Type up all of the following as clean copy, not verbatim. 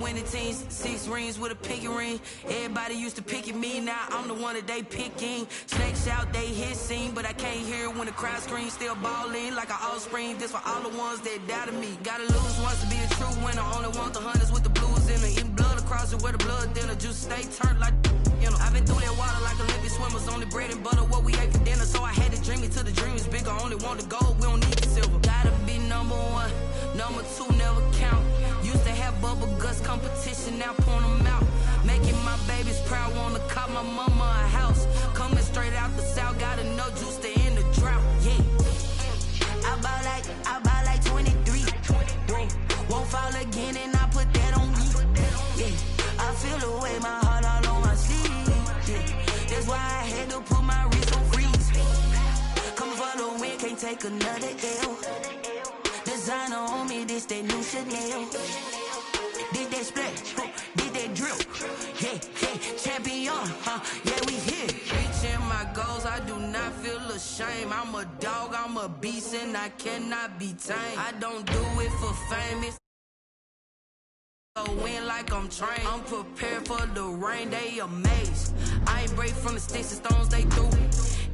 winning teams, 6 rings with a pinky ring. Everybody used to pick at me, now I'm the one that they picking. Snakes shout, they hissing, but I can't hear when the crowd screams. Still balling like an offspring, this for all the ones that doubted me. Gotta lose once to be a true winner, only want the hunters with the blues in it. Eating blood across it where the blood thinner, juice stay turned like you know. I've been through that water like Olympic swimmers, only bread and butter what we ate for dinner. So I had to dream it till the dream is bigger, only want the gold, we don't need the silver. Gotta be number 1, number 2 never count. Used to have bubble guts competition, now point them out. Making my babies proud, wanna cop my mama a house. Coming straight out the south, gotta know juice to end the drought, yeah. I buy like 23, won't fall again and I put that on me, yeah. I feel the way, my heart all on my sleeve, yeah. That's why I had to put my wrist on freeze. Coming for the win, can't take another L. Designer on me, this that new Chanel. Did that splash, did that drill, yeah, champion, yeah, we here. Reaching my goals, I do not feel ashamed. I'm a dog, I'm a beast, and I cannot be tamed. I don't do it for fame, it's win like I'm trained. I'm prepared for the rain, they amazed. I ain't break from the sticks and stones they threw.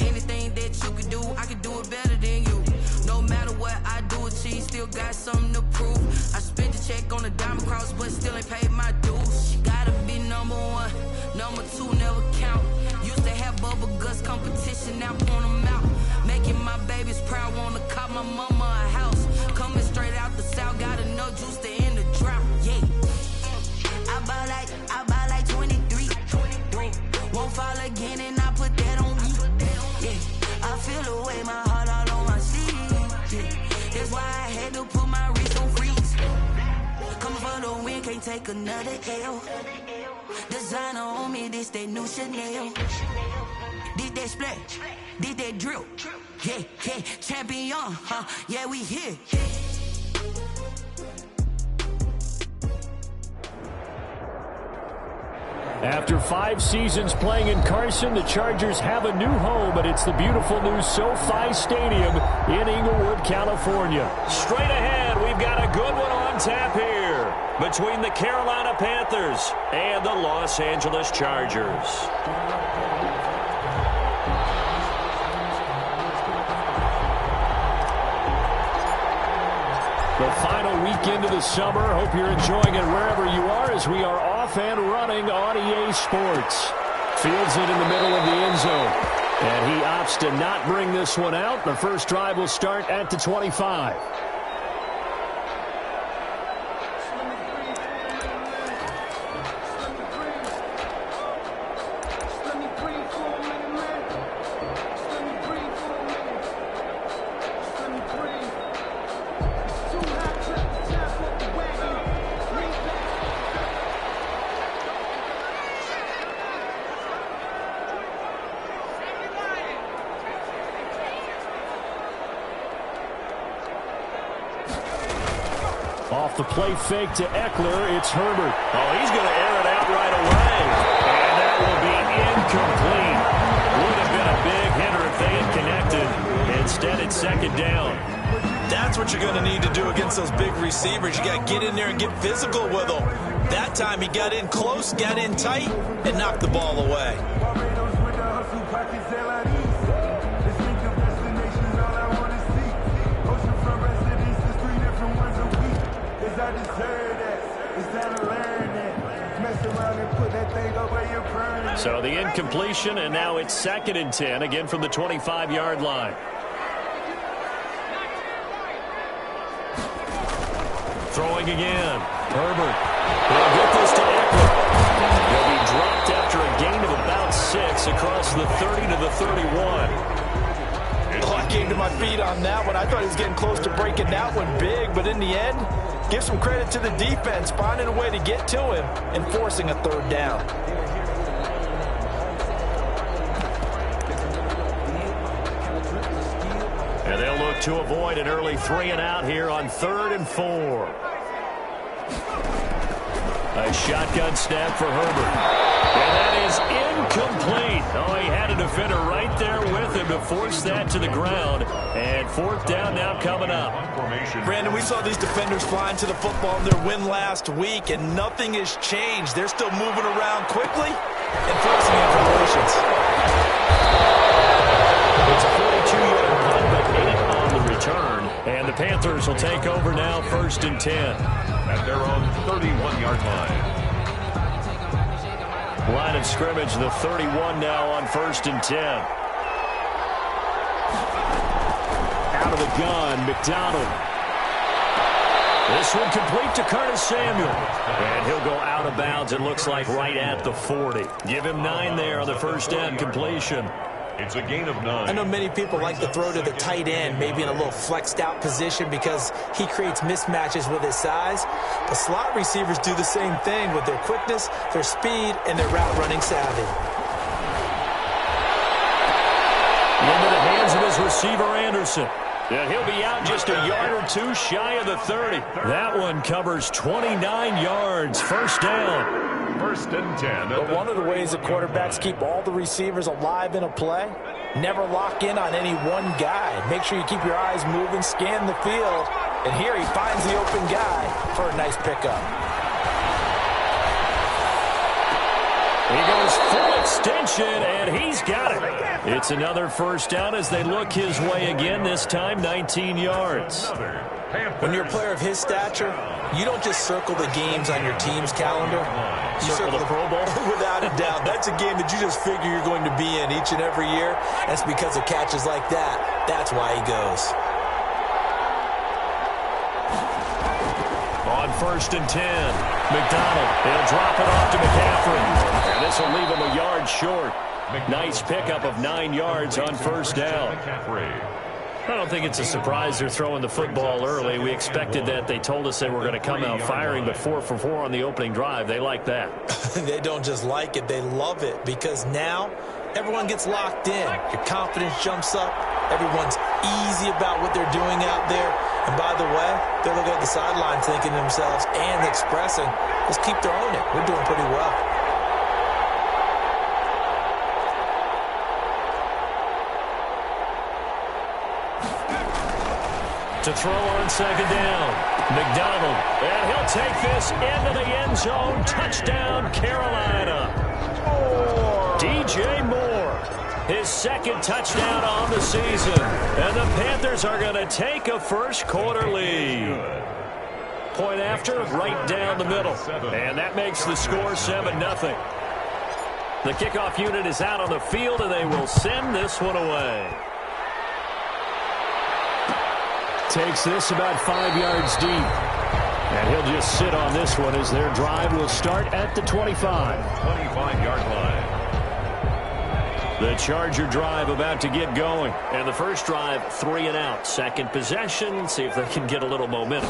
Anything that you can do, I can do it better than you. No matter what I do, achieve, still got something to prove. I spent the check on the diamond cross, but still ain't paid my dues. Gotta be number 1, number 2 never count. Used to have bubble guts competition, now point them out. Making my babies proud, wanna cop my mama a house. Coming straight out the south, gotta know juice to end the drought, yeah. I buy like 23, won't fall again and I put that on me, yeah. I feel the way, my heart all on my sleeve, yeah. That's why I had to put my wrist on freeze. Coming for the win, can't take another L. Designer on me, this that new Chanel. Did that splash, did that drill, yeah, champion, yeah, we here. After 5 seasons playing in Carson, the Chargers have a new home, and it's the beautiful new SoFi Stadium in Inglewood, California. Straight ahead, we've got a good one on tap here between the Carolina Panthers and the Los Angeles Chargers. The final weekend of the summer. Hope you're enjoying it wherever you are as we are off and running on EA Sports. Fields it in the middle of the end zone. And he opts to not bring this one out. The first drive will start at the 25. Off the play fake to Eckler, it's Herbert. Oh, he's going to air it out right away. And that will be incomplete. Would have been a big hitter if they had connected. Instead, it's second down. That's what you're going to need to do against those big receivers. You got to get in there and get physical with them. That time he got in close, got in tight, and knocked the ball away. So the incompletion, and now it's 2nd and 10, again from the 25-yard line. Throwing again. Herbert. He'll get this to Eckler. He'll be dropped after a gain of about 6 across the 30 to the 31. Oh, I came to my feet on that one. I thought he was getting close to breaking that one big, but in the end, give some credit to the defense, finding a way to get to him and forcing a 3rd down. And they'll look to avoid an early 3-and-out here on 3rd and 4. A shotgun snap for Herbert. And that is incomplete. Oh, he had a defender right there with him to force that to the ground. And fourth down now coming up. Brandon, we saw these defenders flying to the football in their win last week, and nothing has changed. They're still moving around quickly and forcing incompletions. It's a 42-yard punt, but 8 on the return. And the Panthers will take over now, 1st and 10. At their own 31-yard line. Line of scrimmage, the 31 now on 1st and 10. Out of the gun, McDonald. This one complete to Curtis Samuel. And he'll go out of bounds, it looks like right at the 40. Give him 9 there on the first down completion. It's a gain of 9. I know many people like to throw to the tight end, maybe in a little flexed out position because he creates mismatches with his size. But slot receivers do the same thing with their quickness, their speed, and their route running savvy. Into the hands of his receiver, Anderson. And he'll be out just a yard or two shy of the 30. That one covers 29 yards. First down. 1st and 10. But one of the ways that quarterbacks keep all the receivers alive in a play, never lock in on any one guy. Make sure you keep your eyes moving, scan the field. And here he finds the open guy for a nice pickup. He goes full extension, and he's got it. It's another first down as they look his way again, this time 19 yards. When you're a player of his stature, you don't just circle the games on your team's calendar. You Circle the Pro Bowl? Without a doubt. That's a game that you just figure you're going to be in each and every year. That's because of catches like that. That's why he goes. On 1st and 10, McDonald. He'll drop it off to McCaffrey. And this will leave him a yard short. Nice pickup of 9 yards on first down. I don't think it's a surprise they're throwing the football early. We expected that. They told us they were going to come out firing, but 4 for 4 on the opening drive. They like that. They don't just like it, they love it, because now everyone gets locked in. Your confidence jumps up. Everyone's easy about what they're doing out there. And by the way, they're looking at the sidelines thinking to themselves and expressing, let's keep throwing it. We're doing pretty well. To throw on second down, McDonald. And he'll take this into the end zone. Touchdown, Carolina. DJ Moore, his second touchdown on the season. And the Panthers are going to take a first quarter lead. Point after, right down the middle. And that makes the score 7-0. The kickoff unit is out on the field, and they will send this one away. Takes this about 5 yards deep. And he'll just sit on this one as their drive will start at the 25. 25-yard line. The Charger drive about to get going. And the first drive, 3 and out. Second possession, see if they can get a little momentum.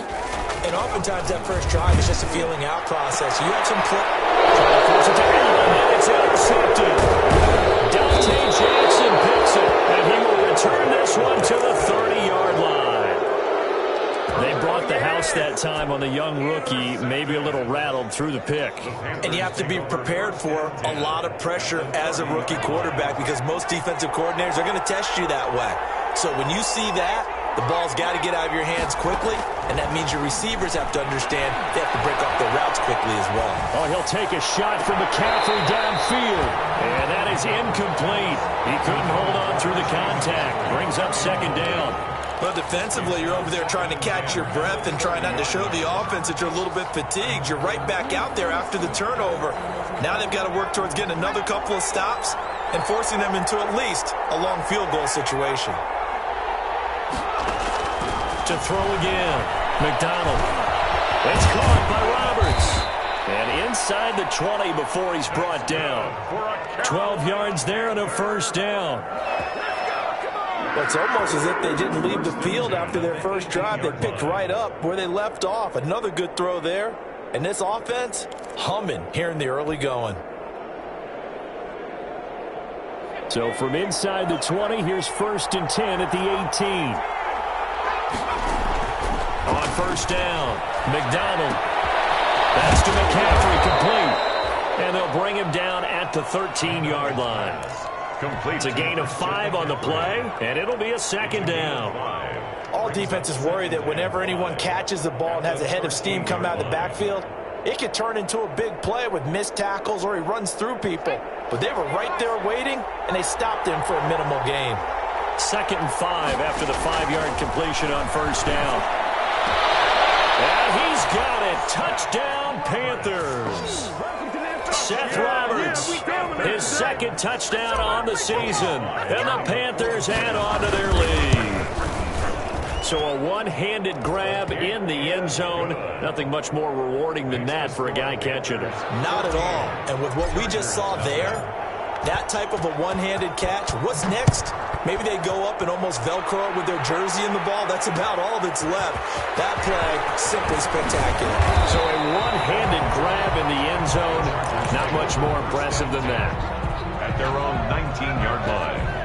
And oftentimes that first drive is just a feeling out process. You have some clip. Trying to force it to Allen, and it's intercepted. Dante Jackson picks it, and he will return this one to the 30-yard line. They brought the house that time on the young rookie, maybe a little rattled through the pick. And you have to be prepared for a lot of pressure as a rookie quarterback because most defensive coordinators are going to test you that way. So when you see that, the ball's got to get out of your hands quickly, and that means your receivers have to understand they have to break off their routes quickly as well. Oh, he'll take a shot from McCaffrey downfield, and that is incomplete. He couldn't hold on through the contact. Brings up second down. Well, defensively, you're over there trying to catch your breath and trying not to show the offense that you're a little bit fatigued. You're right back out there after the turnover. Now they've got to work towards getting another couple of stops and forcing them into at least a long field goal situation. To throw again, McDonald. It's caught by Roberts. And inside the 20 before he's brought down. 12 yards there and a first down. It's almost as if they didn't leave the field after their first drive. They picked right up where they left off. Another good throw there. And this offense, humming here in the early going. So from inside the 20, here's 1st and 10 at the 18. On first down, McDonald. That's to McCaffrey, complete. And they'll bring him down at the 13-yard line. complete. It's a gain of 5 on the play, and it'll be a second down. All defenses worry that whenever anyone catches the ball and has a head of steam come out of the backfield, it could turn into a big play with missed tackles or he runs through people. But they were right there waiting, and they stopped him for a minimal gain. 2nd and 5 after the 5-yard completion on first down. And he's got it. Touchdown, Panthers. Seth Roberts, his 2nd touchdown on the season. And the Panthers add on to their lead. So a one-handed grab in the end zone. Nothing much more rewarding than that for a guy catching it. Not at all. And with what we just saw there, that type of a one-handed catch, what's next? Maybe they go up and almost Velcro with their jersey in the ball. That's about all that's left. That play, simply spectacular. So a one-handed grab in the end zone. Not much more impressive than that. At their own 19-yard line.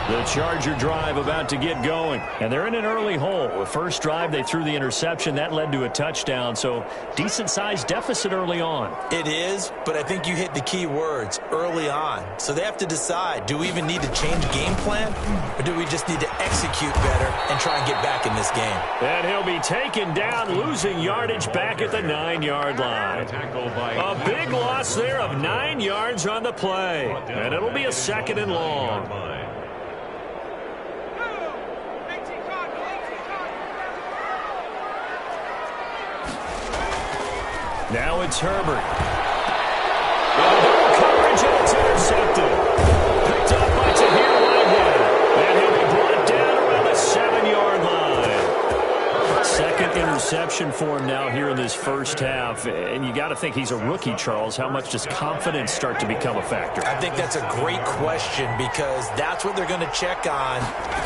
The Charger drive about to get going. And they're in an early hole. The first drive, they threw the interception. That led to a touchdown. So decent-sized deficit early on. It is, but I think you hit the key words, early on. So they have to decide, do we even need to change game plan? Or do we just need to execute better and try and get back in this game? And he'll be taken down, losing yardage back at the 9-yard line. A big loss there of 9 yards on the play. And it'll be a 2nd and long. Now it's Herbert. With double coverage, and it's intercepted. Picked up by Tahir Whitehead. And he'll be brought down around the 7-yard line. 2nd interception for him now here in this first half. And you got to think he's a rookie, Charles. How much does confidence start to become a factor? I think that's a great question because that's what they're going to check on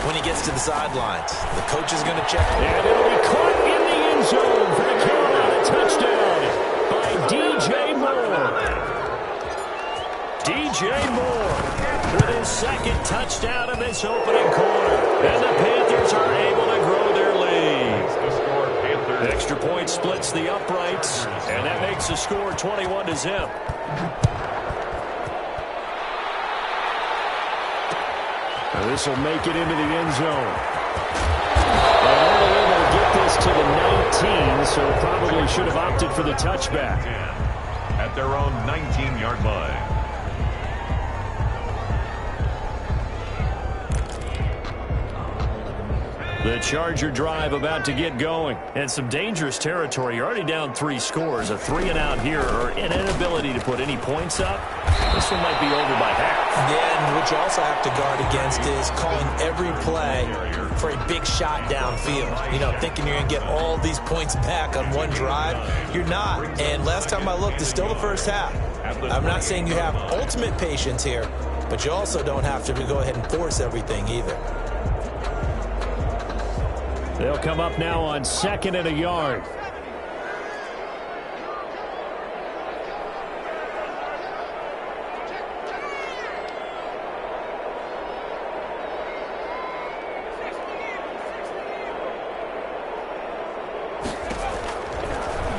when he gets to the sidelines. The coach is going to check. And it'll be caught in the end zone for the Carolina touchdown. DJ Moore. DJ Moore with his 2nd touchdown in this opening quarter. And the Panthers are able to grow their lead. The extra point splits the uprights, and that makes the score 21-0. This will make it into the end zone. And only able to get this to the 19, so probably should have opted for the touchback. At their own 19-yard line. The Charger drive about to get going. And some dangerous territory. You're already down 3 scores. A 3-and-out here, or an inability to put any points up. This one might be over by half. Yeah, and what you also have to guard against is calling every play for a big shot downfield. You know, thinking you're going to get all these points back on one drive. You're not. And last time I looked, it's still the first half. I'm not saying you have ultimate patience here, but you also don't have to go ahead and force everything either. They'll come up now on 2nd and a yard.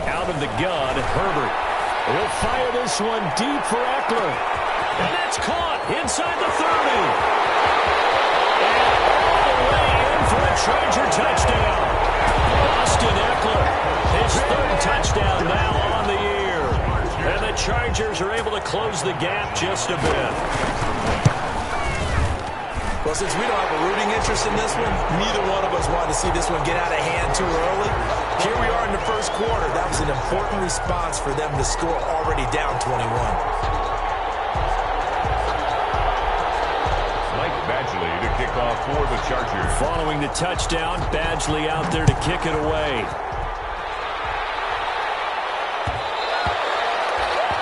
Out of the gun, Herbert. He'll fire this one deep for Eckler. And that's caught inside the 30. For a Charger touchdown. Austin Eckler, his 3rd touchdown now on the year. And the Chargers are able to close the gap just a bit. Well, since we don't have a rooting interest in this one, neither one of us wanted to see this one get out of hand too early. Here we are in the first quarter. That was an important response for them to score already down 21. Badgley to kick off for the Chargers. Following the touchdown, Badgley out there to kick it away.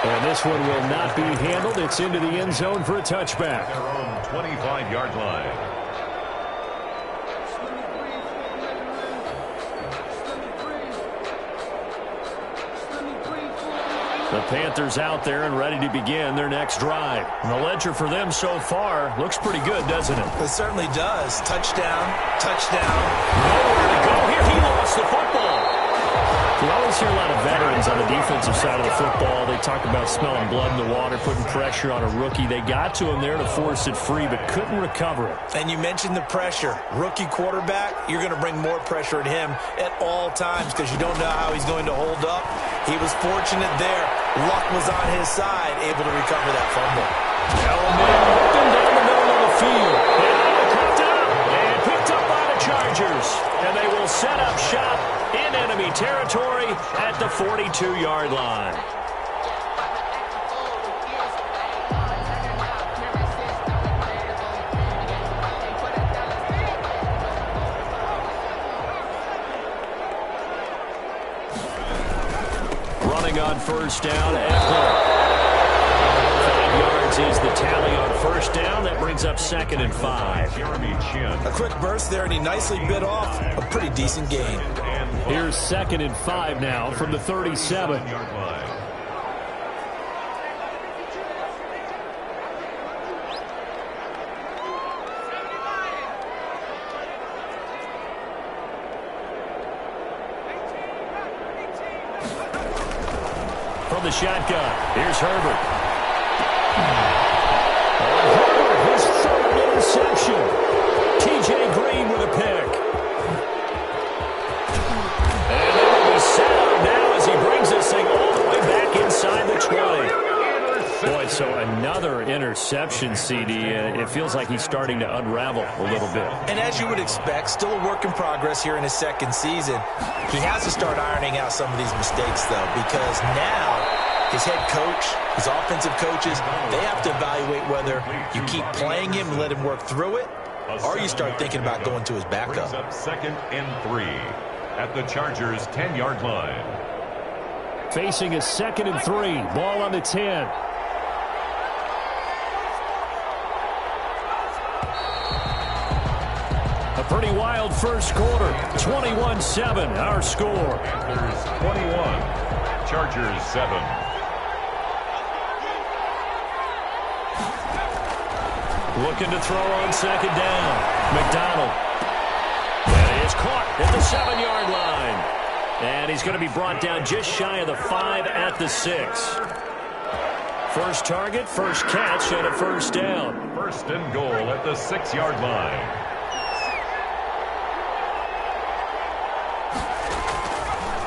And this one will not be handled. It's into the end zone for a touchback. Their own 25-yard line. The Panthers out there and ready to begin their next drive. And the ledger for them so far looks pretty good, doesn't it? It certainly does. Touchdown, touchdown. Nowhere to go here. He lost the football. Throw always hear a lot of veterans on the defensive side of the football. They talk about smelling blood in the water, putting pressure on a rookie. They got to him there to force it free, but couldn't recover it. And you mentioned the pressure. Rookie quarterback, you're going to bring more pressure at him at all times because you don't know how he's going to hold up. He was fortunate there. Luck was on his side, able to recover that fumble. Element open down the middle of the field. And picked up by the Chargers. And they will set up shop in enemy territory at the 42-yard line. Running on first down, Eckler. 5 yards is the tally on first down. That brings up 2nd and 5. A quick burst there, and he nicely bit off a pretty decent gain. Here's 2nd and 5 now from the 37. From the shotgun, here's Herbert. Herbert, his 3rd interception. T.J. Green with a pick. And they will be set up now as he brings this thing all the way back inside the 20. Boy, so another interception, CD. It feels like he's starting to unravel a little bit. And as you would expect, still a work in progress here in his 2nd season. He has to start ironing out some of these mistakes, though, because now his head coach, his offensive coaches, they have to evaluate whether you keep playing him and let him work through it, or you start thinking about going to his backup. 2nd and 3 at the Chargers' 10-yard line. Facing a 2nd and 3. Ball on the 10. A pretty wild first quarter. 21-7, our score. Panthers 21, Chargers 7. Looking to throw on 2nd down. McDonald. And he is caught at the 7-yard line. And he's going to be brought down just shy of the 5 at the 6. First target, first catch, and a first down. 1st and goal at the 6-yard line.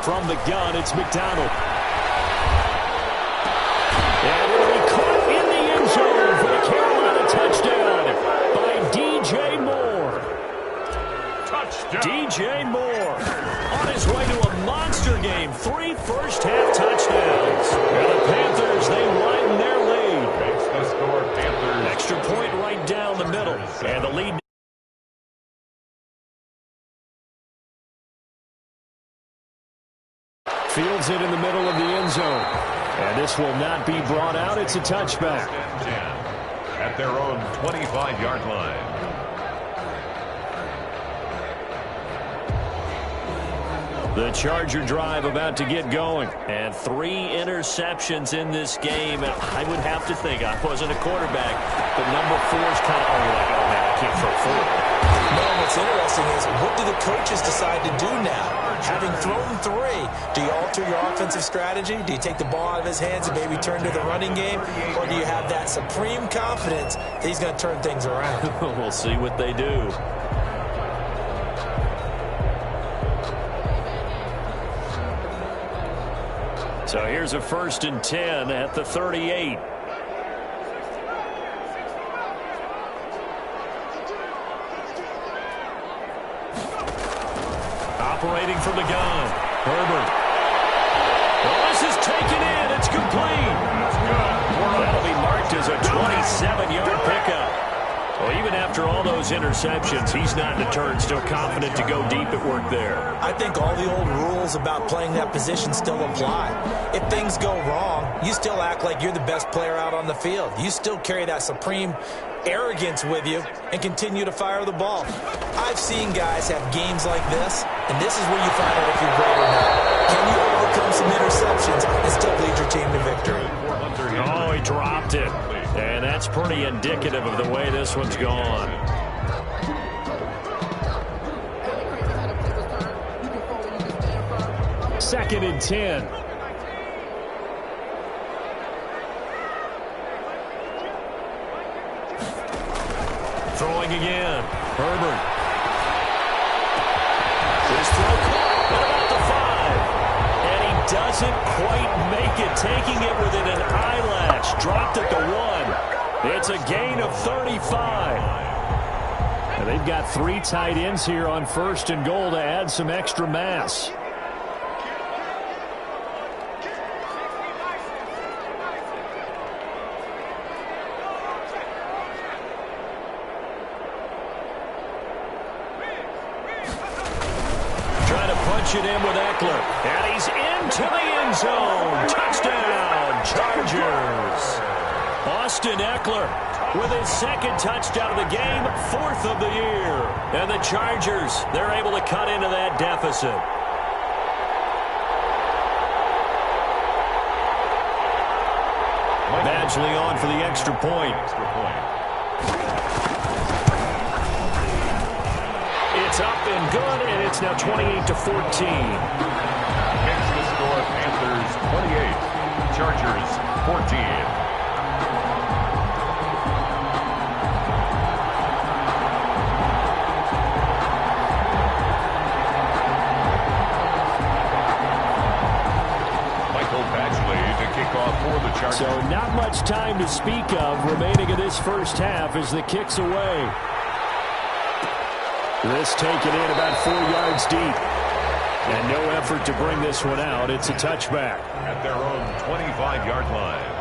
From the gun, it's McDonald. And it'll be caught in the end zone for the Carolina touchdown by D.J. Moore. Touchdown. D.J. Moore on his way to a monster game. 3 first-half touchdowns. And the Panthers, they widen their lead. Makes the score Panthers. Extra point right down the middle. And the lead. Fields it in the middle of the end zone. And this will not be brought out. It's a touchback. At their own 25-yard line. The Charger drive about to get going. And 3 interceptions in this game. And I would have to think, I wasn't a quarterback, but number 4 is kind of, oh man, I can't throw 4. No, what's interesting is, what do the coaches decide to do now? Having thrown 3, do you alter your offensive strategy? Do you take the ball out of his hands and maybe turn to the running game? Or do you have that supreme confidence that he's going to turn things around? We'll see what they do. So here's a 1st and 10 at the 38. Operating from the gun, Herbert. Well, this is taken in. It's complete. That'll be marked as a 27-yard pickup. Well, even after all those interceptions, he's not deterred, still confident to go deep at work there. I think all the old rules about playing that position still apply. If things go wrong, you still act like you're the best player out on the field. You still carry that supreme arrogance with you and continue to fire the ball. I've seen guys have games like this, and this is where you find out if you're great or not. Can you overcome some interceptions and still lead your team to victory? Oh, he dropped it. And that's pretty indicative of the way this one's gone. 2nd and 10. Throwing again. Herbert. His throw caught at about the 5. And he doesn't quite make it, taking it within an eyelash. Dropped at the 1. It's a gain of 35. And they've got 3 tight ends here on 1st and goal to add some extra mass. It in with Eckler, and he's into the end zone. Touchdown, Chargers. Austin Eckler with his 2nd touchdown of the game, 4th of the year. And the Chargers, they're able to cut into that deficit. Badgley on for the extra point. It's up and good, and it's now 28-14. Against the score, Panthers 28, Chargers 14. So not much time to speak of remaining in this first half as the kick's away. This taken in about 4 yards deep. And no effort to bring this one out. It's a touchback. At their own 25-yard line.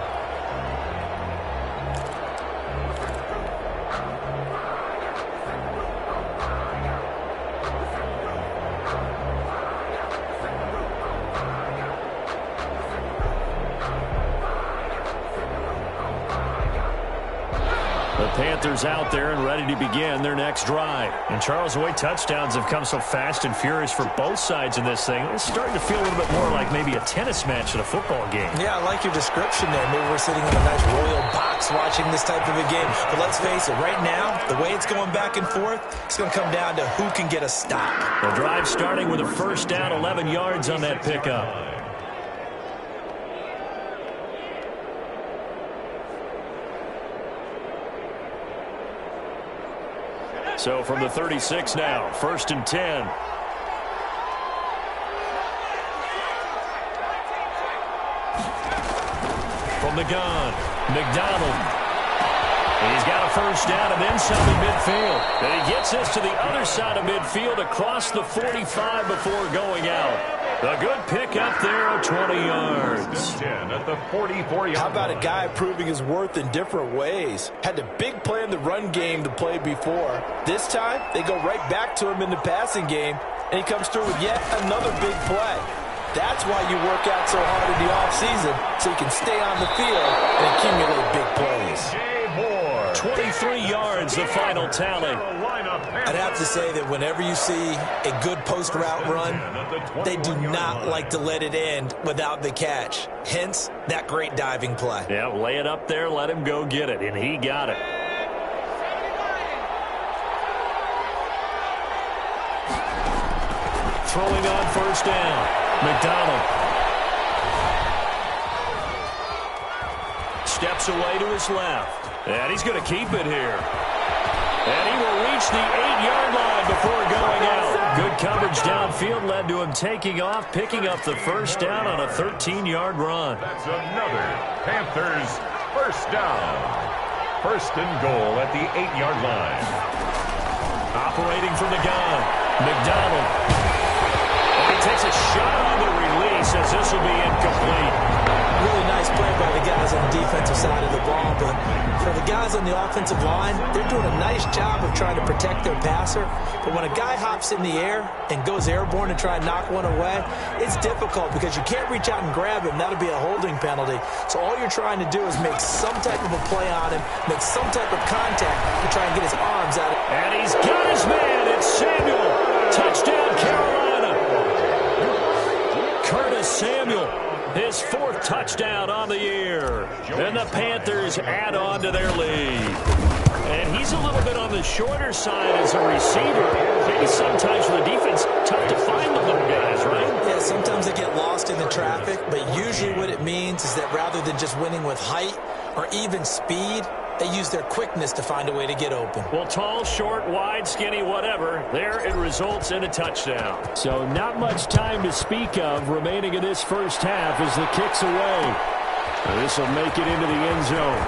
Panthers out there and ready to begin their next drive. And Charles, the way touchdowns have come so fast and furious for both sides in this thing, it's starting to feel a little bit more like maybe a tennis match at a football game. Yeah, I like your description there. Maybe we're sitting in a nice royal box watching this type of a game. But let's face it, right now, the way it's going back and forth, it's going to come down to who can get a stop. The drive starting with a first down, 11 yards on that pickup. So from the 36 now, 1st and 10. From the gun, McDonald. He's got a first down and then some in midfield. And he gets this to the other side of midfield across the 45 before going out. A good pickup there of 20 yards. 10 at the 44-yard. How about a guy proving his worth in different ways? Had the big play in the run game to play before. This time, they go right back to him in the passing game, and he comes through with yet another big play. That's why you work out so hard in the offseason, so you can stay on the field and accumulate big plays. 23 yards, the final tally. I'd have to say that whenever you see a good post route run, they do not like to let it end without the catch. Hence, that great diving play. Yeah, lay it up there, let him go get it, and he got it. Throwing on first down, McDonald. Steps away to his left. And he's going to keep it here. And he will reach the 8-yard line before going out. Good coverage downfield led to him taking off, picking up the first down on a 13-yard run. That's another Panthers first down. 1st and goal at the 8-yard line. Operating from the gun, McDonald. And he takes a shot on the release as this will be incomplete. Really nice play by the guys on the defensive side of the ball, but for the guys on the offensive line, they're doing a nice job of trying to protect their passer. But when a guy hops in the air and goes airborne to try and knock one away, it's difficult because you can't reach out and grab him. That'll be a holding penalty. So all you're trying to do is make some type of a play on him, make some type of contact to try and get his arms out. And he's got his man. It's Samuel. Touchdown, Carolina. Curtis Samuel. His 4th touchdown on the year. And the Panthers add on to their lead. And he's a little bit on the shorter side as a receiver. Maybe sometimes for the defense, tough to find the little guys, right? Yeah, sometimes they get lost in the traffic, but usually what it means is that rather than just winning with height or even speed, they use their quickness to find a way to get open. Well, tall, short, wide, skinny, whatever, there it results in a touchdown. So not much time to speak of remaining in this first half as the kick's away. This will make it into the end zone.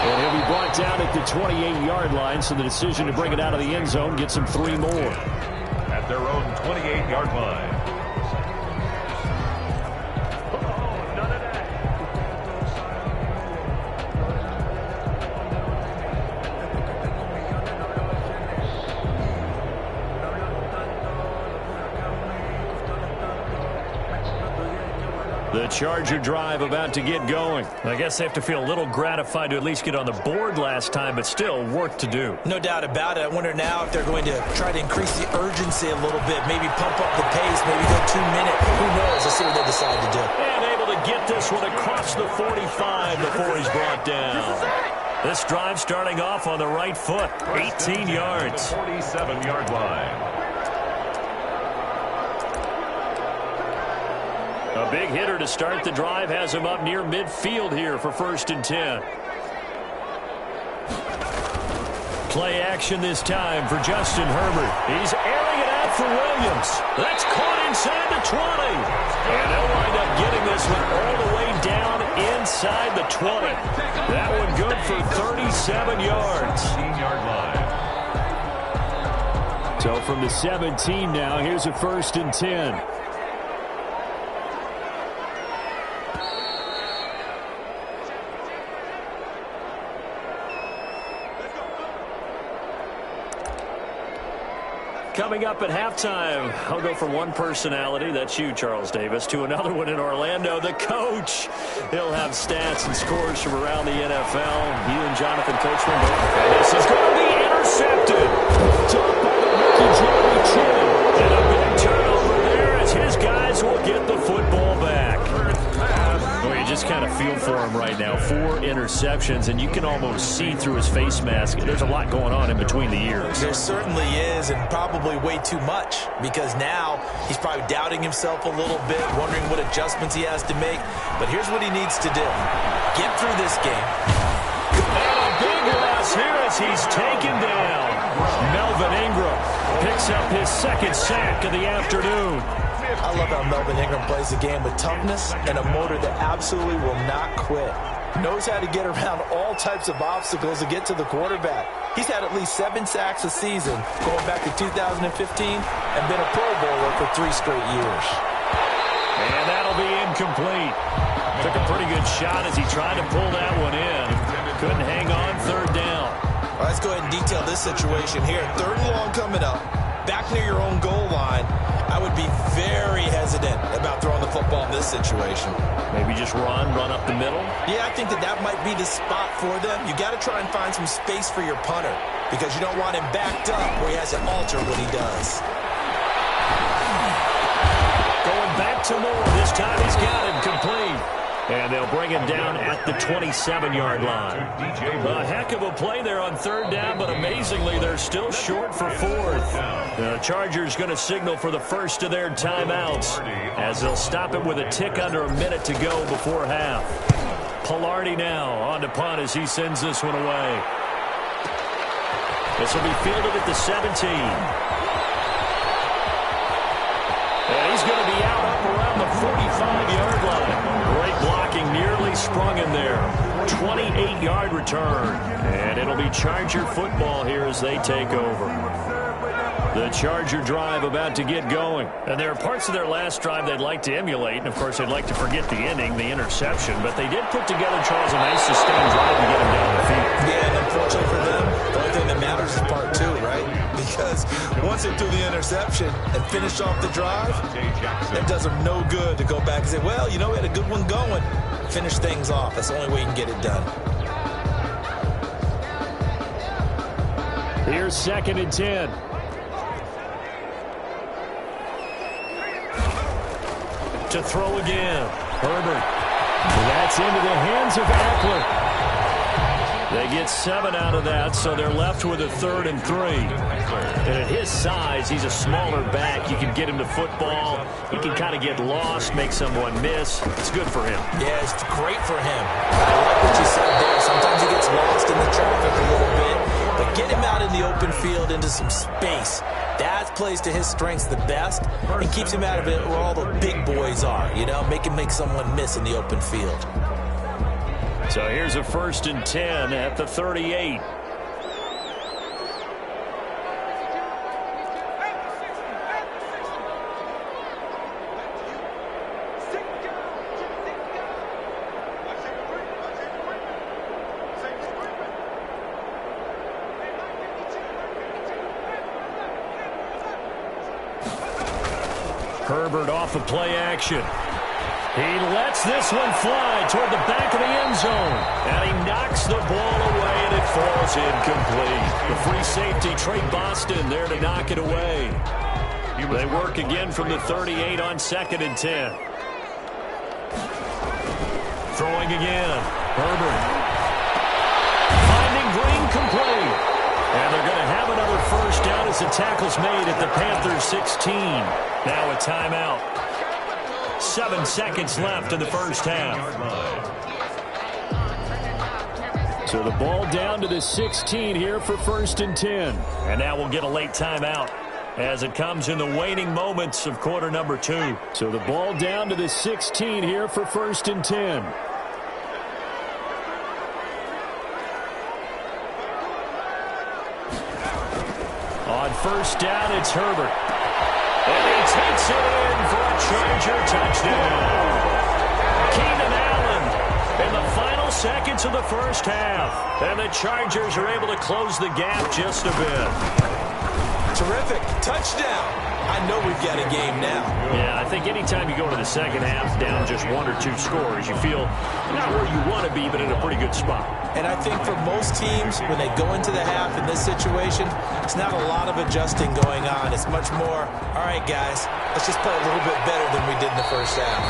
And he'll be brought down at the 28-yard line, so the decision to bring it out of the end zone gets him 3 more. At their own 28-yard line. The Charger drive about to get going. I guess they have to feel a little gratified to at least get on the board last time, but still work to do. No doubt about it. I wonder now if they're going to try to increase the urgency a little bit, maybe pump up the pace, maybe go 2 minutes. Who knows? Let's see what they decide to do. And able to get this one across the 45 before he's brought down. This drive starting off on the right foot, 18 yards. 47-yard line. A big hitter to start the drive has him up near midfield here for 1st and 10. Play action this time for Justin Herbert. He's airing it out for Williams. That's caught inside the 20. And they'll wind up getting this one all the way down inside the 20. That one good for 37 yards. 18-yard line. So from the 17 now, here's a 1st and 10. Coming up at halftime, I'll go from one personality, that's you, Charles Davis, to another one in Orlando, the coach. He'll have stats and scores from around the NFL. You and Jonathan Coachman. And this is going to be intercepted. Top by the rookie, Jeremy Chin. And a big turnover there as his guys will get the football back. Well, you just kind of feel for him right now. 4 interceptions, and you can almost see through his face mask. There's a lot going on in between the ears. There certainly is, and probably way too much, because now he's probably doubting himself a little bit, wondering what adjustments he has to make. But here's what he needs to do. Get through this game. And a big loss here as he's taken down. Melvin Ingram picks up his 2nd sack of the afternoon. I love how Melvin Ingram plays the game with toughness and a motor that absolutely will not quit. Knows how to get around all types of obstacles to get to the quarterback. He's had at least 7 sacks a season going back to 2015 and been a Pro Bowler for 3 straight years. And that'll be incomplete. Took a pretty good shot as he tried to pull that one in. Couldn't hang on 3rd down. All right, let's go ahead and detail this situation here. 3rd and long coming up. Back near your own goal line. I would be very hesitant about throwing the football in this situation. Maybe just run up the middle? Yeah, I think that might be the spot for them. You got to try and find some space for your punter because you don't want him backed up where he has to alter what he does. Going back to Moore. This time he's got him complete. And they'll bring him down at the 27-yard line. A heck of a play there on 3rd down, but amazingly, they're still short for 4th. The Chargers going to signal for the first of their timeouts as they'll stop it with a tick under a minute to go before half. Pilardi now on to punt as he sends this one away. This will be fielded at the 17. And he's going to be out up around the 45-yard line. Great blocking, nearly sprung him there. 28-yard return. And it'll be Charger football here as they take over. The Charger drive about to get going. And there are parts of their last drive they'd like to emulate. And, of course, they'd like to forget the ending, the interception. But they did put together, Charles, a nice sustained drive to get him down the field. Yeah, and unfortunately for them, the only thing that matters is part 2, right? Because once they threw the interception and finished off the drive, it does them no good to go back and say, well, you know, we had a good one going. Finish things off. That's the only way you can get it done. Here's 2nd and 10. To throw again. Herbert. That's into the hands of Eckler. They get 7 out of that, so they're left with a 3rd and 3. And at his size, he's a smaller back. You can get him to football. He can kind of get lost, make someone miss. It's good for him. Yeah, it's great for him. I like what you said there. Sometimes he gets lost in the traffic a little bit. But get him out in the open field into some space. That plays to his strengths the best and keeps him out of it where all the big boys are. You know, make someone miss in the open field. So here's a 1st and 10 at the 38. Herbert off of play action. He lets this one fly toward the back of the end zone. And he knocks the ball away, and it falls incomplete. The free safety, Trey Boston, there to knock it away. They work again from the 38 on 2nd and 10. Throwing again. Herbert. Finding Green complete. And they're going to have another 1st down as the tackle's made at the Panthers 16. Now a timeout. 7 seconds left in the 1st half. So the ball down to the 16 here for 1st and 10. And now we'll get a late timeout as it comes in the waning moments of quarter number 2. So the ball down to the 16 here for 1st and 10. On 1st down, it's Herbert. And he takes it in for a Charger touchdown. Keenan Allen in the final seconds of the 1st half. And the Chargers are able to close the gap just a bit. Terrific. Touchdown. I know we've got a game now. Yeah, I think anytime you go to the 2nd half down just 1 or 2 scores, you feel not where you want to be, but in a pretty good spot. And I think for most teams, when they go into the half in this situation, it's not a lot of adjusting going on. It's much more, all right, guys, let's just play a little bit better than we did in the 1st half.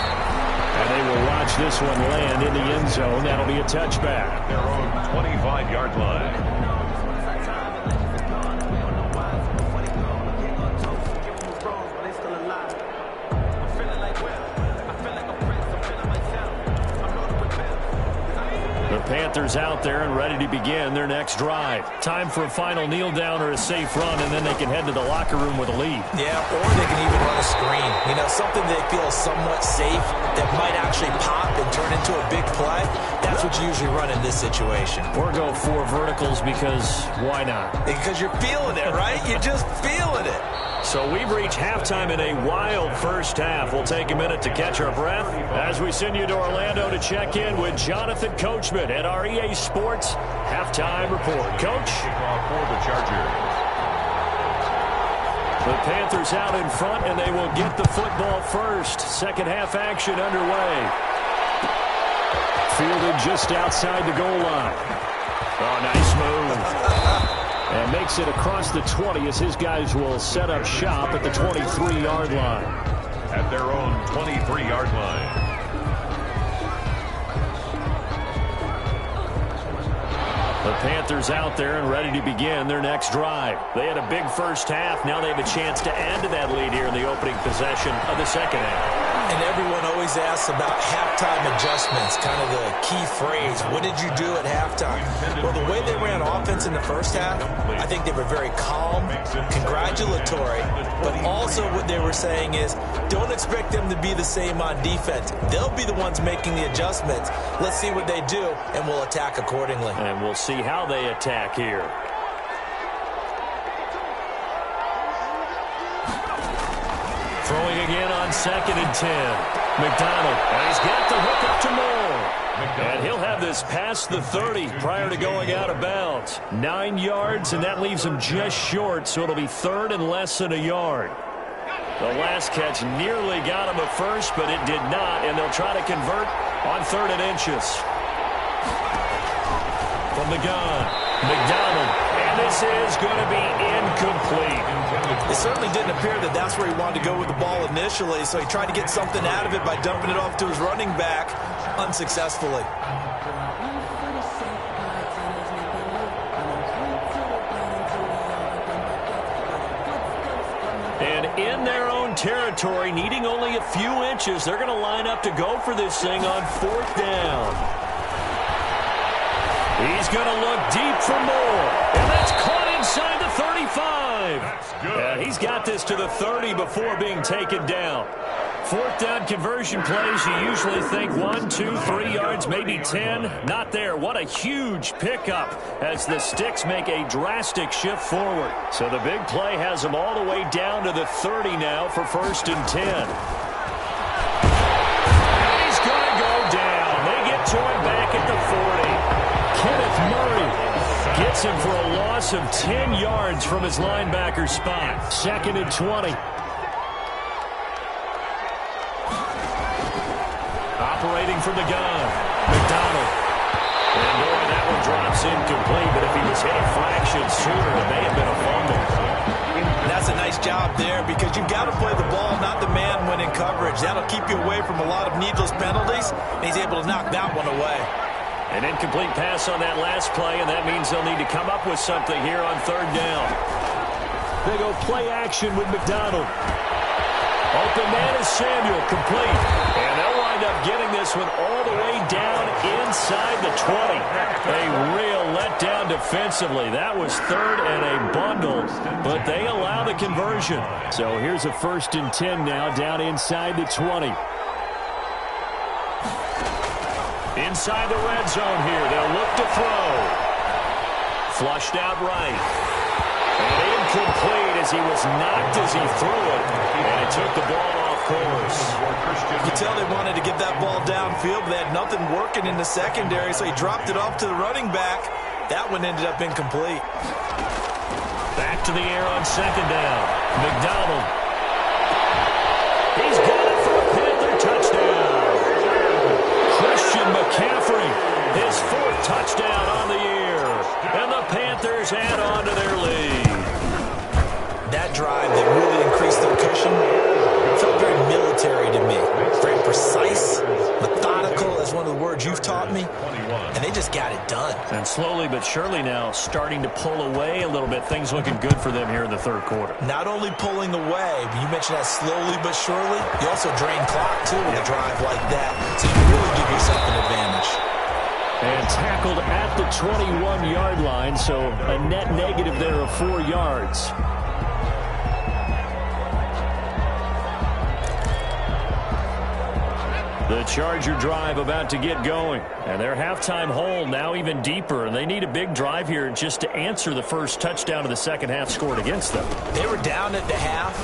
And they will watch this one land in the end zone. That'll be a touchback. Their own 25-yard line. Panthers out there and ready to begin their next drive. Time for a final kneel down or a safe run, and then they can head to the locker room with a lead. Yeah, or they can even run a screen. You know, something they feel somewhat safe that might actually pop and turn into a big play. That's what you usually run in this situation. Or go 4 verticals because why not? Because you're feeling it, right? You're just feeling it. So we've reached halftime in a wild 1st half. We'll take a minute to catch our breath as we send you to Orlando to check in with Jonathan Coachman at our EA Sports Halftime Report. Coach? For the Chargers. The Panthers out in front, and they will get the football first. 2nd half action underway. Fielded just outside the goal line. Oh, nice move. And makes it across the 20 as his guys will set up shop at the 23-yard line. At their own 23-yard line. The Panthers out there and ready to begin their next drive. They had a big 1st half. Now they have a chance to add to that lead here in the opening possession of the 2nd half. And everyone always asks about halftime adjustments, kind of the key phrase. What did you do at halftime? Well, the way they ran offense in the 1st half, I think they were very calm, congratulatory, but also what they were saying is don't expect them to be the same on defense. They'll be the ones making the adjustments. Let's see what they do, and we'll attack accordingly. And we'll see how they attack here. Throwing again on 2nd and 10. McDonald, and he's got the hook up to Moore. And he'll have this past the 30 prior to going out of bounds. 9 yards, and that leaves him just short, so it'll be 3rd and less than a yard. The last catch nearly got him a first, but it did not, and they'll try to convert on 3rd and inches. From the gun, McDonald, and this is going to be incomplete. It certainly didn't appear that that's where he wanted to go with the ball initially, so he tried to get something out of it by dumping it off to his running back unsuccessfully. in their own territory, needing only a few inches. They're going to line up to go for this thing on 4th down. He's going to look deep for more, and that's caught inside the 35. That's good. And he's got this to the 30 before being taken down. 4th down conversion plays, you usually think 1, 2, 3 yards, maybe 10. Not there. What a huge pickup as the Sticks make a drastic shift forward. So the big play has them all the way down to the 30 now for 1st and 10. And he's going to go down. They get to him back at the 40. Kenneth Murray gets him for a loss of 10 yards from his linebacker spot. 2nd and 20. Operating from the gun, McDonald. And boy, that one drops incomplete, but if he was hit a fraction sooner, it may have been a fumble. That's a nice job there because you've got to play the ball, not the man when in coverage. That'll keep you away from a lot of needless penalties, and he's able to knock that one away. An incomplete pass on that last play, and that means they'll need to come up with something here on 3rd down. They go play action with McDonald. Open man is Samuel, complete. And they'll wind up getting this one all the way down inside the 20. A real letdown defensively. That was 3rd and a bundle, but they allow the conversion. So here's a 1st and 10 now, down inside the 20. Inside the red zone here, they'll look to throw. Flushed out right. And incomplete as he was knocked as he threw it. And it took the ball off course. You could tell they wanted to get that ball downfield, but they had nothing working in the secondary, so he dropped it off to the running back. That one ended up incomplete. Back to the air on 2nd down. McDonald. He's got it for a Panther touchdown. Christian McCaffrey, his 4th touchdown on the year. And the Panthers add on to their lead. That drive that really increased their cushion felt very military to me. Very precise, methodical, as one of the words you've taught me. And they just got it done. And slowly but surely now starting to pull away a little bit. Things looking good for them here in the 3rd quarter. Not only pulling away, but you mentioned that slowly but surely. You also drain clock, too, with a drive like that. So you can really give yourself an advantage. And tackled at the 21-yard line, so a net negative there of 4 yards. The Charger drive about to get going. And their halftime hole now even deeper. And they need a big drive here just to answer the first touchdown of the second half scored against them. They were down at the half.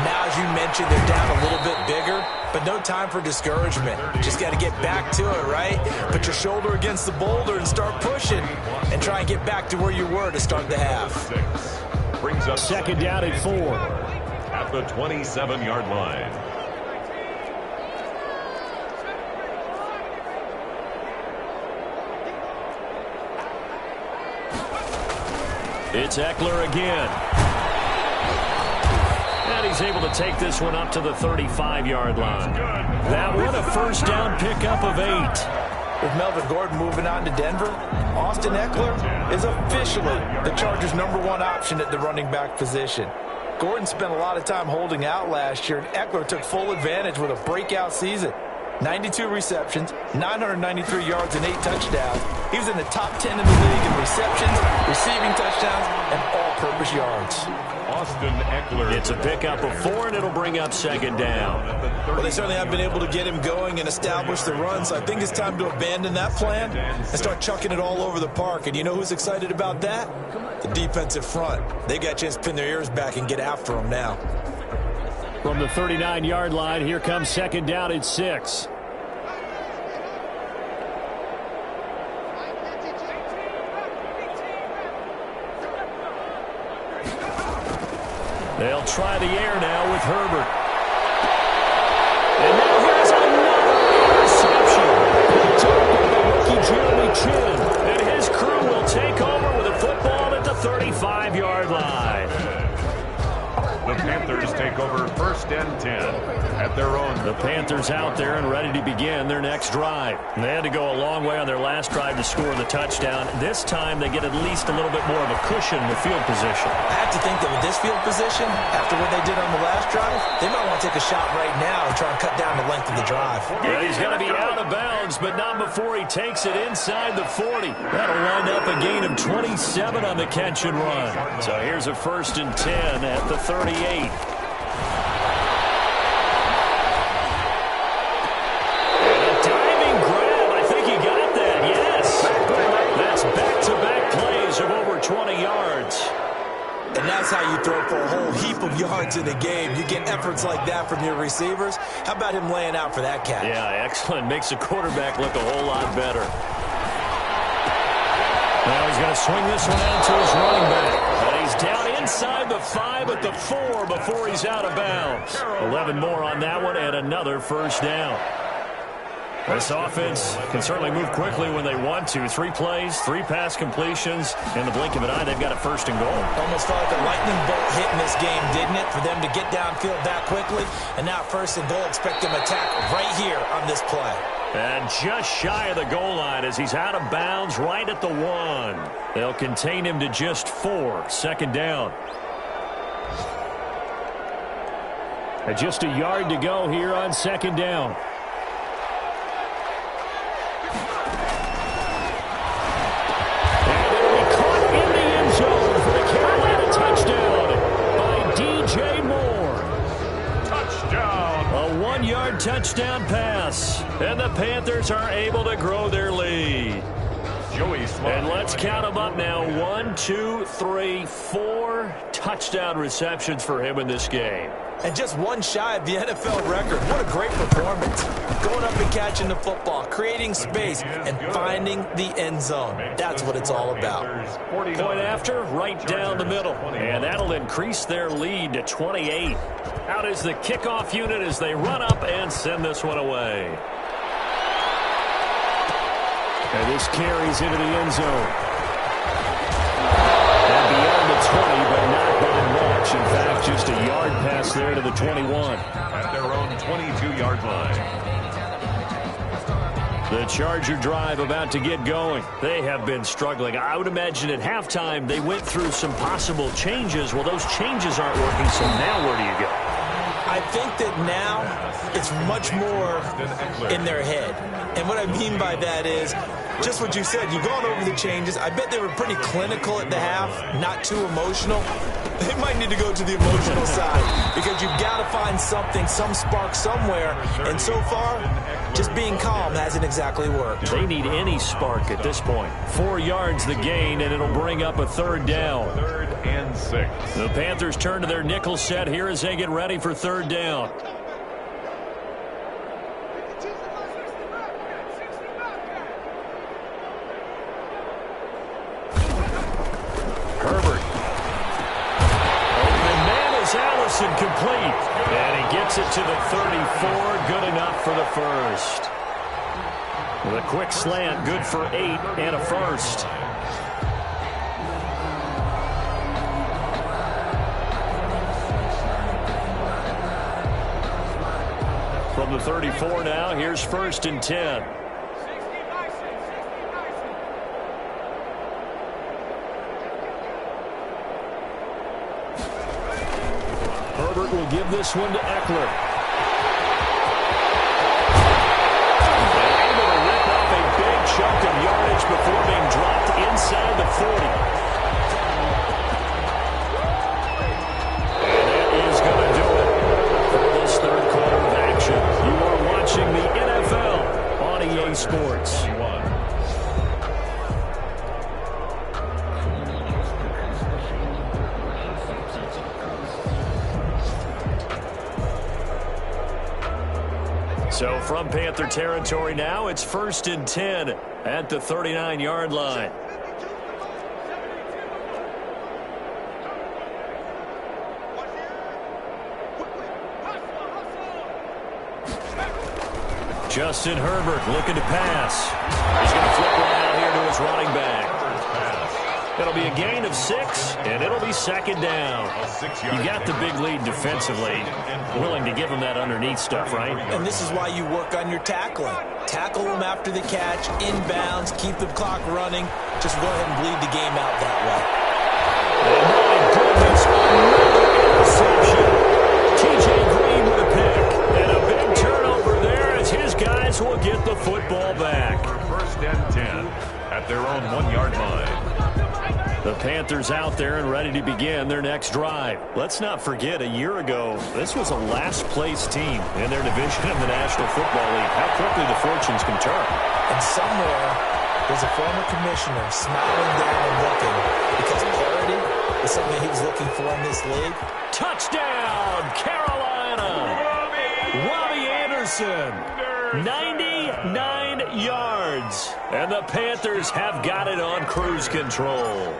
Now, as you mentioned, they're down a little bit bigger. But no time for discouragement. Just got to get back to it, right? Put your shoulder against the boulder and start pushing. And try and get back to where you were to start the half. Brings up 2nd down at 4. At the 27-yard line. It's Eckler again. And he's able to take this one up to the 35-yard line. That one a 1st down pickup of 8. With Melvin Gordon moving on to Denver, Austin Eckler is officially the Chargers' #1 option at the running back position. Gordon spent a lot of time holding out last year, and Eckler took full advantage with a breakout season. 92 receptions, 993 yards, and 8 touchdowns. He was in the top 10 in the league in receptions, receiving touchdowns, and all-purpose yards. Austin Eckler. It's a pickup of 4, and it'll bring up 2nd down. Well, they certainly have been able to get him going and establish the run, so I think it's time to abandon that plan and start chucking it all over the park. And you know who's excited about that? The defensive front. They got a chance to pin their ears back and get after him now. From the 39-yard line, here comes 2nd down at 6. They'll try the air now with Herbert. And now here's another interception. Picked up by the rookie Jeremy Chin. And his crew will take over with a football at the 35-yard line. The Panthers take over 1st and 10 at their own. The Panthers out there and ready to begin their next drive. They had to go a long way on their last drive to score the touchdown. This time they get at least a little bit more of a cushion with field position. I have to think that with this field position, after what they did on the last drive, they might want to take a shot right now and try and cut down the length of the drive. Yeah, he's going to be out of bounds, but not before he takes it inside the 40. That'll wind up a gain of 27 on the catch and run. So here's a 1st and 10 at the 38. Back-to-back plays of over 20 yards. And that's how you throw for a whole heap of yards in a game. You get efforts like that from your receivers. How about him laying out for that catch? Yeah, excellent. Makes the quarterback look a whole lot better. Now he's going to swing this one out to his running back. But he's down inside the 5 at the 4 before he's out of bounds. 11 more on that one and another 1st down. This offense can certainly move quickly when they want to. 3 plays, 3 pass completions. In the blink of an eye, they've got a 1st and goal. Almost felt like a lightning bolt hit in this game, didn't it? For them to get downfield that quickly. And now 1st and goal, expect them to attack right here on this play. And just shy of the goal line as he's out of bounds right at the 1. They'll contain him to just 4. 2nd down. And just a yard to go here on 2nd down. Touchdown pass, and the Panthers are able to grow their lead. And let's count them up now. 1, 2, 3, 4 touchdown receptions for him in this game. And just one shy of the NFL record. What a great performance. Going up and catching the football, creating space, and finding the end zone. That's what it's all about. Point after, right down the middle. And that'll increase their lead to 28. Out is the kickoff unit as they run up and send this one away. And this carries into the end zone. And beyond the 20, but not by much. In fact, just a yard pass there to the 21. At their own 22-yard line. The Charger drive about to get going. They have been struggling. I would imagine at halftime they went through some possible changes. Well, those changes aren't working, so now where do you go? I think that now it's much more in their head. And what I mean by that is just what you said. You've gone over the changes. I bet they were pretty clinical at the half, not too emotional. They might need to go to the emotional side because you've got to find something, some spark somewhere. And so far, just being calm hasn't exactly worked. They need any spark at this point. 4 yards the gain, and it'll bring up a 3rd down. 3rd and 6. The Panthers turn to their nickel set here as they get ready for 3rd down. Herbert. Open man is Allison complete. And he gets it to the 34. Good enough for the 1st. The quick slant, good for 8 and a 1st. From the 34 now, here's 1st and 10. Herbert will give this one to Eckler. Able to rip off a big chunk of yardage before being dropped inside the 40. And that is going to do it for this 3rd quarter of action. You are watching the NFL on EA Sports. So from Panther territory now, it's 1st and 10 at the 39-yard line. Justin Herbert looking to pass. He's going to flip one out here to his running back. It'll be a gain of 6, and it'll be second down. You got the big lead defensively. Willing to give them that underneath stuff, right? And this is why you work on your tackling. Tackle them after the catch, inbounds, keep the clock running. Just go ahead and bleed the game out that way. Oh, my goodness. Interception. T.J. Green with a pick. And a big turnover there as his guys will get the football back. First and 10 at their own 1-yard line. The Panthers out there and ready to begin their next drive. Let's not forget, a year ago, this was a last-place team in their division of the National Football League. How quickly the fortunes can turn. And somewhere, there's a former commissioner smiling down and looking because clarity is something he was looking for in this league. Touchdown, Carolina! Robbie Anderson, 99 yards. And the Panthers have got it on cruise control.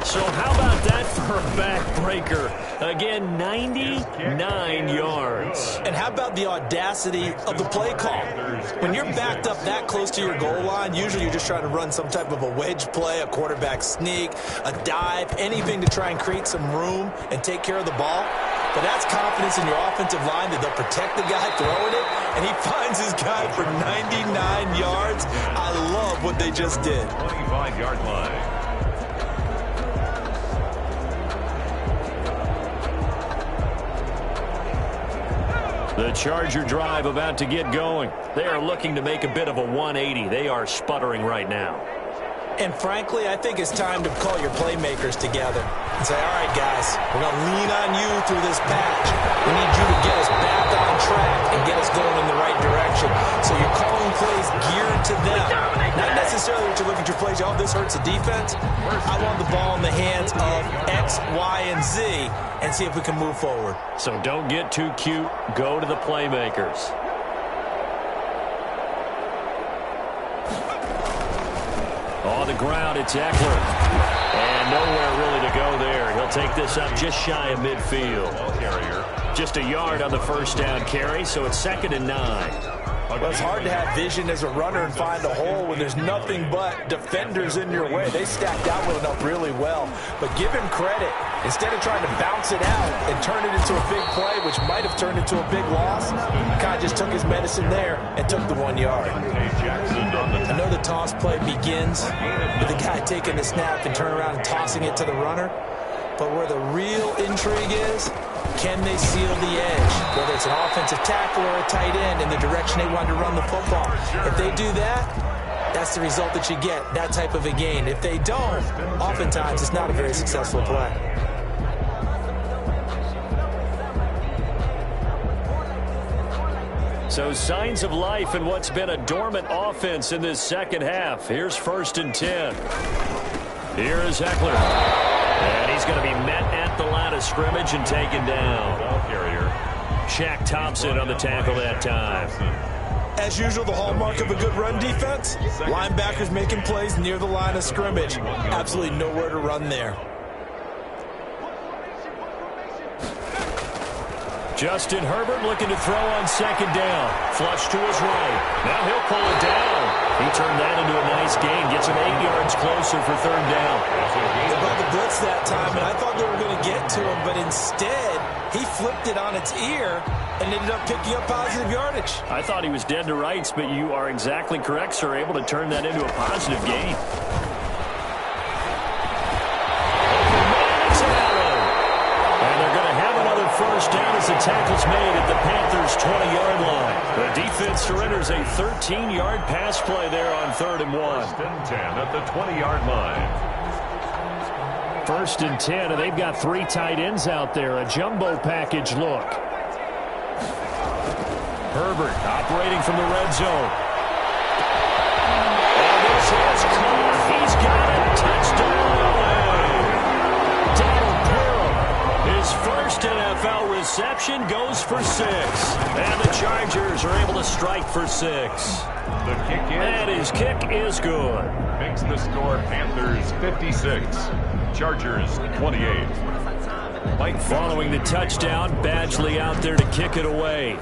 So how about that for a backbreaker? Again, 99 yards. And how about the audacity of the play call? When you're backed up that close to your goal line, usually you're just trying to run some type of a wedge play, a quarterback sneak, a dive, anything to try and create some room and take care of the ball. But that's confidence in your offensive line that they'll protect the guy throwing it, and he finds his guy for 99 yards. I love what they just did. 25-yard line. The Charger drive about to get going. They are looking to make a bit of a 180. They are sputtering right now. And frankly, I think it's time to call your playmakers together and say, all right, guys, we're going to lean on you through this patch. We need you to get us back on track and get us going in the right direction. So you're calling plays geared to them. Not necessarily what you're looking at your plays. Oh, this hurts the defense. I want the ball in the hands of X, Y, and Z and see if we can move forward. So don't get too cute. Go to the playmakers. On the ground, it's Eckler. And nowhere really to go there. He'll take this up just shy of midfield. Just a yard on the first down carry, so it's 2nd and 9. Well, it's hard to have vision as a runner and find a hole when there's nothing but defenders in your way. They stacked out with enough really well. But give him credit. Instead of trying to bounce it out and turn it into a big play, which might have turned into a big loss, kind of just took his medicine there and took the 1 yard. I know the toss play begins with the guy taking the snap and turn around and tossing it to the runner. But where the real intrigue is, can they seal the edge? Whether it's an offensive tackle or a tight end in the direction they want to run the football. If they do that, that's the result that you get, that type of a gain. If they don't, oftentimes it's not a very successful play. So signs of life in what's been a dormant offense in this second half. Here's 1st and 10. Here is Eckler. And he's going to be met at the line of scrimmage and taken down. Shaq Thompson on the tackle that time. As usual, the hallmark of a good run defense, linebackers making plays near the line of scrimmage. Absolutely nowhere to run there. Justin Herbert looking to throw on 2nd down. Flush to his right. Now he'll pull it down. He turned that into a nice gain. Gets him 8 yards closer for 3rd down. They brought the blitz that time, and I thought they were going to get to him, but instead, he flipped it on its ear and ended up picking up positive yardage. I thought he was dead to rights, but you are exactly correct, sir. Able to turn that into a positive gain. First down as the tackle's made at the Panthers' 20-yard line. The defense surrenders a 13-yard pass play there on 3rd and 1. 1st and 10 at the 20-yard line. 1st and 10, and they've got 3 tight ends out there. A jumbo package look. Herbert operating from the red zone. And this is caught. He's got it. Touchdown. His first NFL reception goes for 6. And the Chargers are able to strike for 6. The kick is. And his kick is good. Makes the score Panthers 56. Chargers 28. Following the touchdown, Badgley out there to kick it away.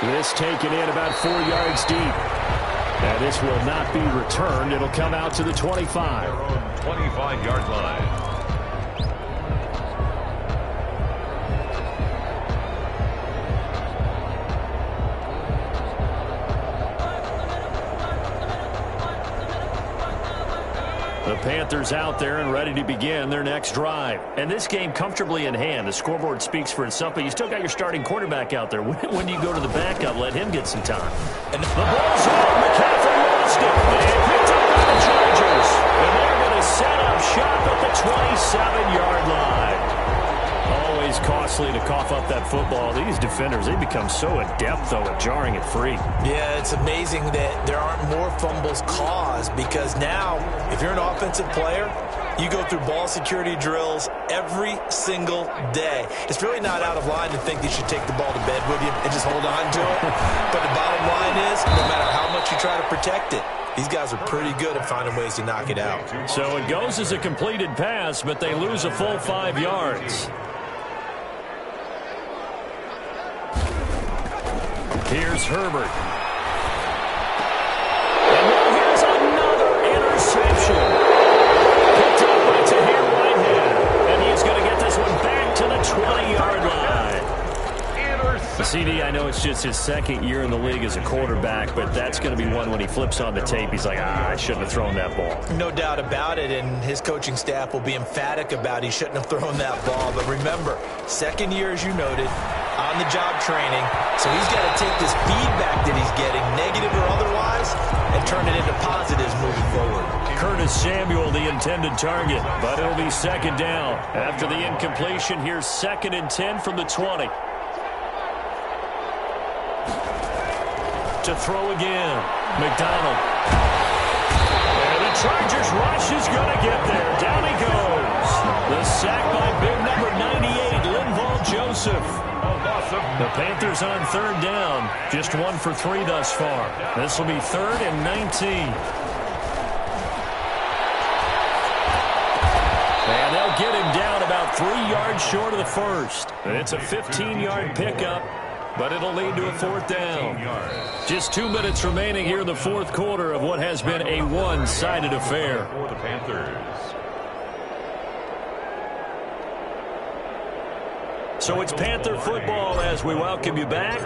This taken in about 4 yards deep. And this will not be returned. It'll come out to the 25. Their own 25-yard line. The Panthers out there and ready to begin their next drive. And this game comfortably in hand. The scoreboard speaks for itself, but you still got your starting quarterback out there. When do you go to the backup? Let him get some time. And the ball's off. McCaffrey lost it. And picked up by the Chargers. And they're going to set up shop at the 27-yard line. Always costly to cough up that football. These defenders, they become so adept, though, at jarring it free. Yeah, it's amazing that there aren't more fumbles caused because now, if you're an offensive player, you go through ball security drills every single day. It's really not out of line to think you should take the ball to bed with you and just hold on to it. But the bottom line is, no matter how much you try to protect it, these guys are pretty good at finding ways to knock it out. So it goes as a completed pass, but they lose a full 5 yards. Here's Herbert. And now here's another interception. Picked up by Tahir Whitehead. And he's going to get this one back to the 20-yard line. CD, I know it's just his second year in the league as a quarterback, but that's going to be one when he flips on the tape. He's like, I shouldn't have thrown that ball. No doubt about it, and his coaching staff will be emphatic about he shouldn't have thrown that ball. But remember, second year, as you noted, on-the-job training, so he's got to take this feedback that he's getting, negative or otherwise, and turn it into positives moving forward. Curtis Samuel, the intended target, but it'll be second down. After the incompletion, here's 2nd and 10 from the 20. To throw again, McDonald. And the Chargers rush is going to get there. Down he goes. The sack by big number 98, Linval Joseph. The Panthers on 3rd down. Just 1 for 3 thus far. This will be 3rd and 19. And they'll get him down about 3 yards short of the first. And it's a 15-yard pickup, but it'll lead to a 4th down. Just 2 minutes remaining here in the 4th quarter of what has been a one-sided affair. For the Panthers. So it's Panther football as we welcome you back.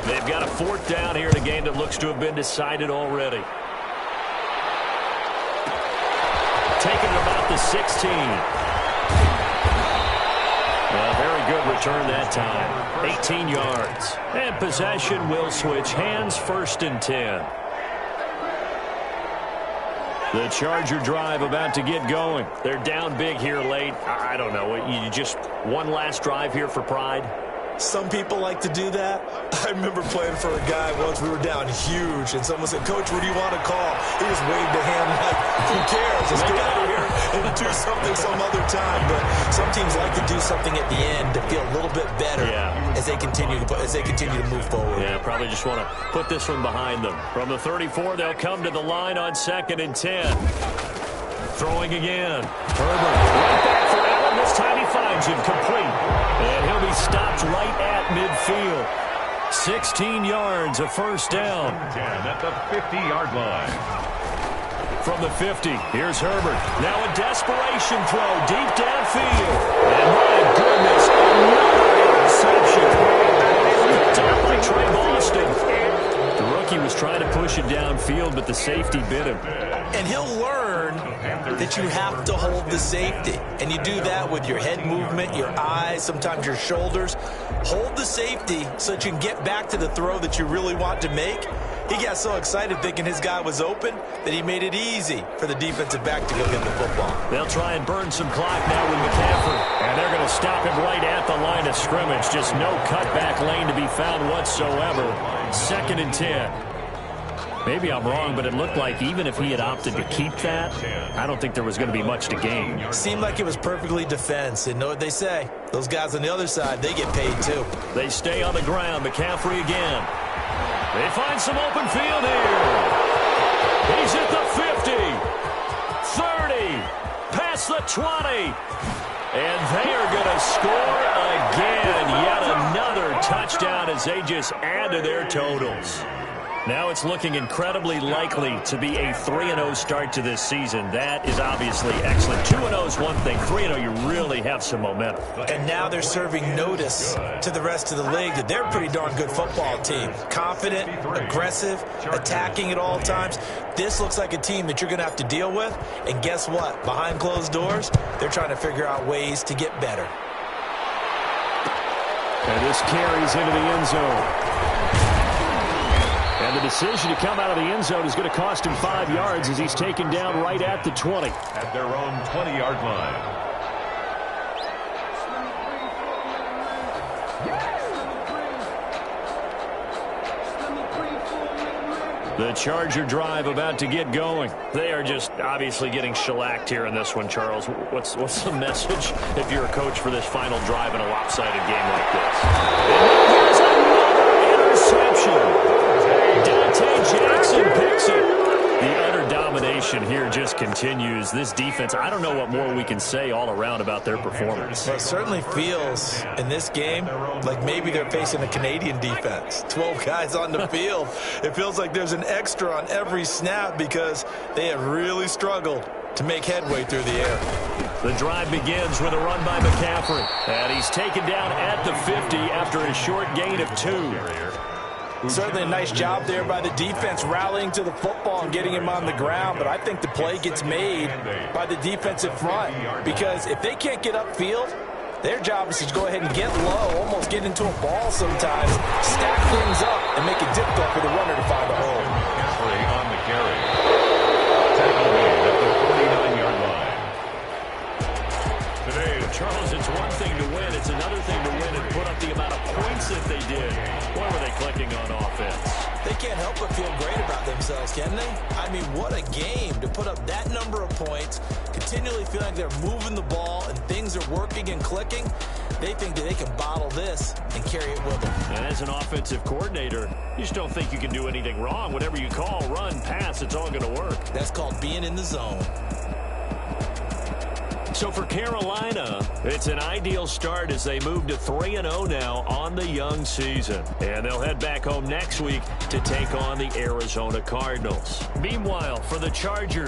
They've got a 4th down here in a game that looks to have been decided already. Taking it about the 16. A very good return that time. 18 yards. And possession will switch hands, 1st and 10. The Charger drive about to get going. They're down big here late. I don't know. You just one last drive here for pride? Some people like to do that. I remember playing for a guy once. We were down huge, and someone said, "Coach, what do you want to call?" He just waved a hand like, "Who cares? Let's get out of here and do something some other time." But some teams like to do something at the end to feel a little bit better as they continue to move forward. Yeah, probably just want to put this one behind them. From the 34, they'll come to the line on 2nd and 10. Throwing again. Herbert right back for Allen. This time he finds him complete. And he'll be stopped right at midfield. 16 yards, a 1st down. 10 at the 50-yard line. From the 50, here's Herbert. Now a desperation throw deep downfield. And my goodness, another interception. Picked up by Trey Boston. The rookie was trying to push it downfield, but the safety bit him. And he'll learn that you have to hold the safety. And you do that with your head movement, your eyes, sometimes your shoulders. Hold the safety so that you can get back to the throw that you really want to make. He got so excited thinking his guy was open that he made it easy for the defensive back to go get the football. They'll try and burn some clock now with McCaffrey. And they're going to stop him right at the line of scrimmage. Just no cutback lane to be found whatsoever. 2nd and 10. Maybe I'm wrong, but it looked like even if he had opted to keep that, I don't think there was going to be much to gain. Seemed like it was perfectly defense. And know what they say? Those guys on the other side, they get paid too. They stay on the ground. McCaffrey again. They find some open field here. He's at the 50, 30, past the 20. And they are going to score again. Yet another touchdown as they just add to their totals. Now it's looking incredibly likely to be a 3-0 start to this season. That is obviously excellent. 2-0 is one thing. 3-0, you really have some momentum. And now they're serving notice to the rest of the league that they're a pretty darn good football team. Confident, aggressive, attacking at all times. This looks like a team that you're going to have to deal with. And guess what? Behind closed doors, they're trying to figure out ways to get better. And this carries into the end zone. And the decision to come out of the end zone is going to cost him 5 yards as he's taken down right at the 20. At their own 20-yard line. The Charger drive about to get going. They are just obviously getting shellacked here in this one, Charles. What's the message if you're a coach for this final drive in a lopsided game like this? And here's another interception. Dante Jackson picks it. The utter domination here just continues. This defense, I don't know what more we can say all around about their performance. Well, it certainly feels in this game like maybe they're facing a Canadian defense. 12 guys on the field. It feels like there's an extra on every snap because they have really struggled to make headway through the air. The drive begins with a run by McCaffrey. And he's taken down at the 50 after a short gain of 2. Certainly a nice job there by the defense rallying to the football and getting him on the ground, but I think the play gets made by the defensive front because if they can't get upfield, their job is to go ahead and get low, almost get into a ball sometimes, stack things up, and make it difficult for the runner to find a hole. McCaffrey on the carry. Tackle made at the 49-yard line. Today, Charles, it's one thing to win. It's another thing to win and put up the amount of points that they did. Why were they clicking on offense? They can't help but feel great about themselves, can they? I mean, what a game to put up that number of points, continually feeling like they're moving the ball and things are working and clicking. They think that they can bottle this and carry it with them. And as an offensive coordinator, you just don't think you can do anything wrong. Whatever you call, run, pass, it's all going to work. That's called being in the zone. So for Carolina, it's an ideal start as they move to 3-0 now on the young season. And they'll head back home next week to take on the Arizona Cardinals. Meanwhile, for the Chargers,